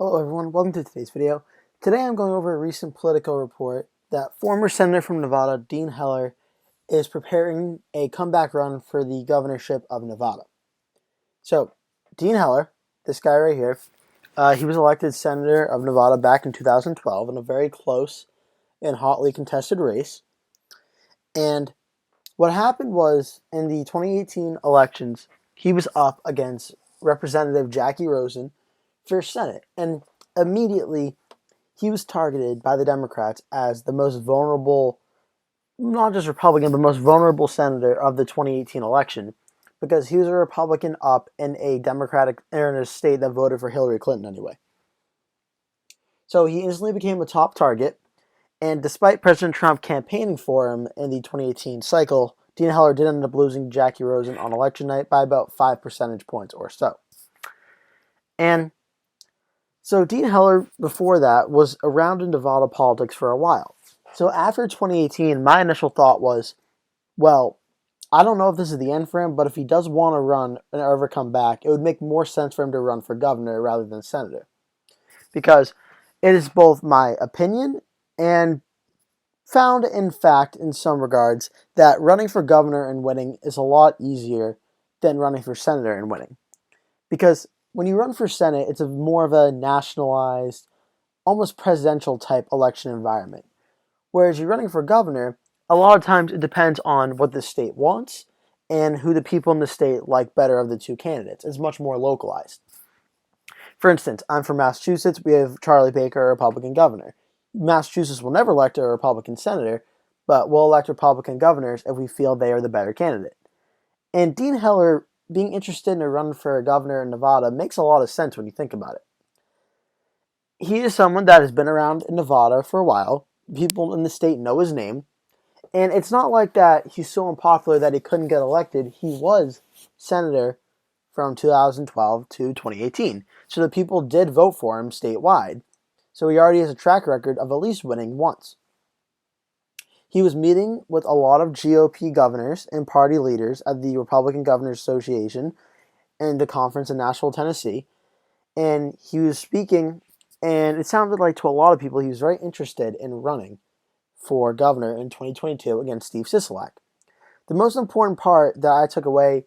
Hello everyone, welcome to today's video. Today I'm going over a recent Politico report that former Senator from Nevada, Dean Heller, is preparing a comeback run for the governorship of Nevada. So, Dean Heller, this guy right here, he was elected Senator of Nevada back in 2012 in a very close and hotly contested race. And what happened was, in the 2018 elections, he was up against Representative Jackie Rosen for Senate, and immediately he was targeted by the Democrats as the most vulnerable, not just Republican, but most vulnerable senator of the 2018 election, because he was a Republican up in a Democratic, or in a state that voted for Hillary Clinton anyway. So he instantly became a top target, and despite President Trump campaigning for him in the 2018 cycle, Dean Heller did end up losing Jackie Rosen on election night by about 5 percentage points or so. And so Dean Heller, before that, was around in Nevada politics for a while. So after 2018, my initial thought was, well, I don't know if this is the end for him, but if he does want to run and ever come back, it would make more sense for him to run for governor rather than senator. Because it is both my opinion and found in fact, in some regards, that running for governor and winning is a lot easier than running for senator and winning. Because when you run for Senate, it's more of a nationalized, almost presidential type election environment. Whereas you're running for governor, a lot of times it depends on what the state wants and who the people in the state like better of the two candidates. It's much more localized. For instance, I'm from Massachusetts. We have Charlie Baker, a Republican governor. Massachusetts will never elect a Republican senator, but we'll elect Republican governors if we feel they are the better candidate. And Dean Heller being interested in a run for a governor in Nevada makes a lot of sense when you think about it. He is someone that has been around in Nevada for a while. People in the state know his name. And it's not like that he's so unpopular that he couldn't get elected. He was senator from 2012 to 2018. So the people did vote for him statewide. So he already has a track record of at least winning once. He was meeting with a lot of GOP governors and party leaders at the Republican Governors Association and the conference in Nashville, Tennessee. And he was speaking, and it sounded like to a lot of people he was very interested in running for governor in 2022 against Steve Sisolak. The most important part that I took away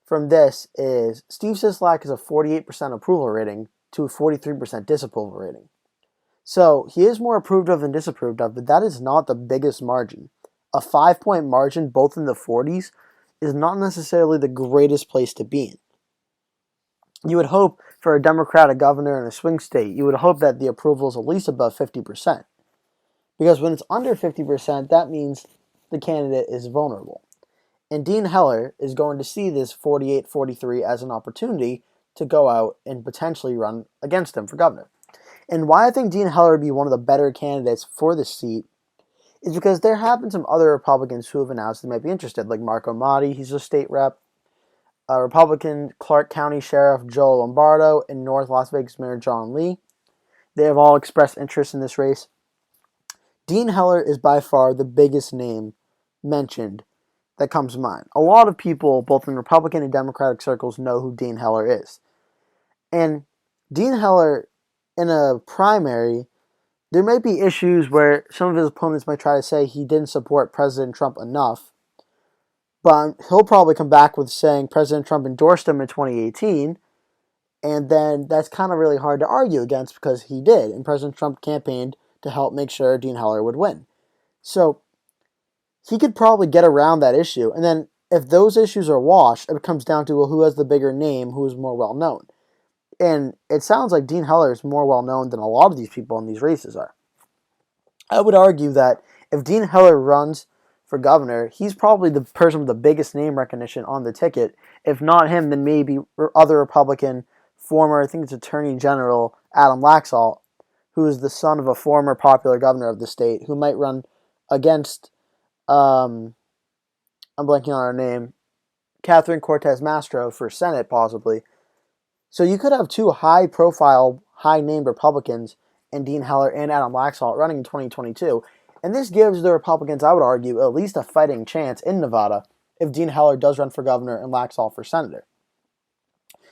from this is Steve Sisolak has a 48% approval rating to a 43% disapproval rating. So he is more approved of than disapproved of, but that is not the biggest margin. A 5-point margin, both in the 40s, is not necessarily the greatest place to be in. You would hope for a Democratic governor in a swing state, you would hope that the approval is at least above 50%. Because when it's under 50%, that means the candidate is vulnerable. And Dean Heller is going to see this 48-43 as an opportunity to go out and potentially run against him for governor. And why I think Dean Heller would be one of the better candidates for this seat is because there have been some other Republicans who have announced they might be interested, like Marco Motti, he's a state rep, Republican Clark County Sheriff Joe Lombardo, and North Las Vegas Mayor John Lee. They have all expressed interest in this race. Dean Heller is by far the biggest name mentioned that comes to mind. A lot of people, both in Republican and Democratic circles, know who Dean Heller is. And Dean Heller, in a primary, there might be issues where some of his opponents might try to say he didn't support President Trump enough, but he'll probably come back with saying President Trump endorsed him in 2018, and then that's kind of really hard to argue against because he did, and President Trump campaigned to help make sure Dean Heller would win. So he could probably get around that issue, and then if those issues are washed, it comes down to, well, who has the bigger name, who is more well-known. And it sounds like Dean Heller is more well-known than a lot of these people in these races are. I would argue that if Dean Heller runs for governor, he's probably the person with the biggest name recognition on the ticket. If not him, then maybe other Republican, former, I think it's Attorney General Adam Laxalt, who is the son of a former popular governor of the state, who might run against, I'm blanking on her name, Catherine Cortez Masto for Senate, possibly. So you could have two high-profile, high-named Republicans in Dean Heller and Adam Laxalt running in 2022. And this gives the Republicans, I would argue, at least a fighting chance in Nevada if Dean Heller does run for governor and Laxalt for senator.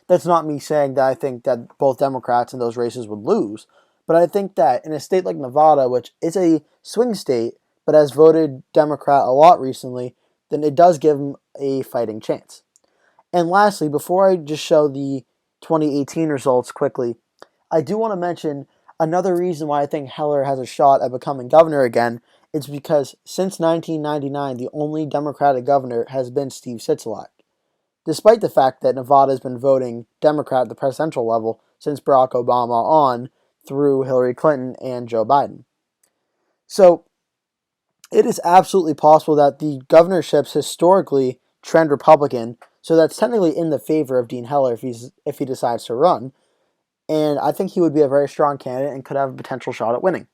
That's not me saying that I think that both Democrats in those races would lose, but I think that in a state like Nevada, which is a swing state but has voted Democrat a lot recently, then it does give them a fighting chance. And lastly, before I just show the 2018 results quickly, I do want to mention another reason why I think Heller has a shot at becoming governor again. It's because since 1999, the only Democratic governor has been Steve Sisolak, despite the fact that Nevada has been voting Democrat at the presidential level since Barack Obama on through Hillary Clinton and Joe Biden. So it is absolutely possible that the governorships historically trend Republican, so that's technically in the favor of Dean Heller if he decides to run, and I think he would be a very strong candidate and could have a potential shot at winning.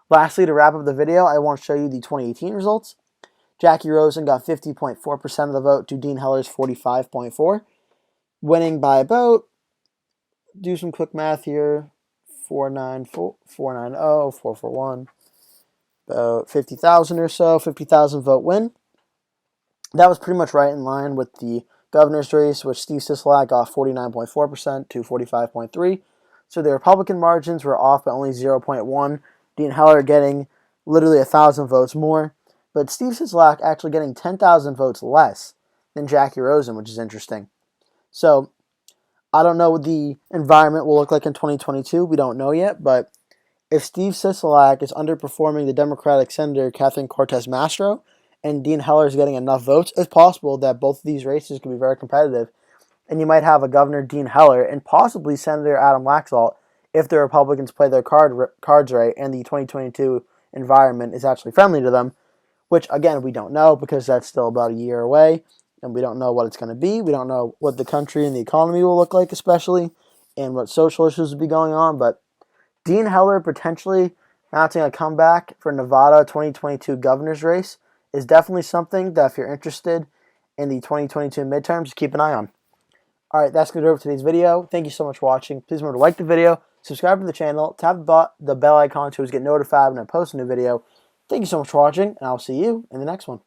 Lastly, to wrap up the video, I want to show you the 2018 results. Jackie Rosen got 50.4% of the vote to Dean Heller's 45.4%, winning by about, do some quick math here, 441, about 50,000 or so, 50,000 vote win. That was pretty much right in line with the governor's race, which Steve Sisolak got 49.4% to 45.3%. So the Republican margins were off by only 0.1. Dean Heller getting literally 1,000 votes more, but Steve Sisolak actually getting 10,000 votes less than Jackie Rosen, which is interesting. So I don't know what the environment will look like in 2022. We don't know yet, but if Steve Sisolak is underperforming the Democratic Senator Catherine Cortez Masto and Dean Heller is getting enough votes, it's possible that both of these races can be very competitive, and you might have a Governor Dean Heller and possibly Senator Adam Laxalt if the Republicans play their cards right and the 2022 environment is actually friendly to them, which, again, we don't know because that's still about a year away, and we don't know what it's going to be. We don't know what the country and the economy will look like, especially, and what social issues will be going on, but Dean Heller potentially mounting a comeback for Nevada 2022 governor's race is definitely something that if you're interested in the 2022 midterms, keep an eye on. Alright, that's going to do it for today's video. Thank you so much for watching. Please remember to like the video, subscribe to the channel, tap the bell icon to get notified when I post a new video. Thank you so much for watching, and I'll see you in the next one.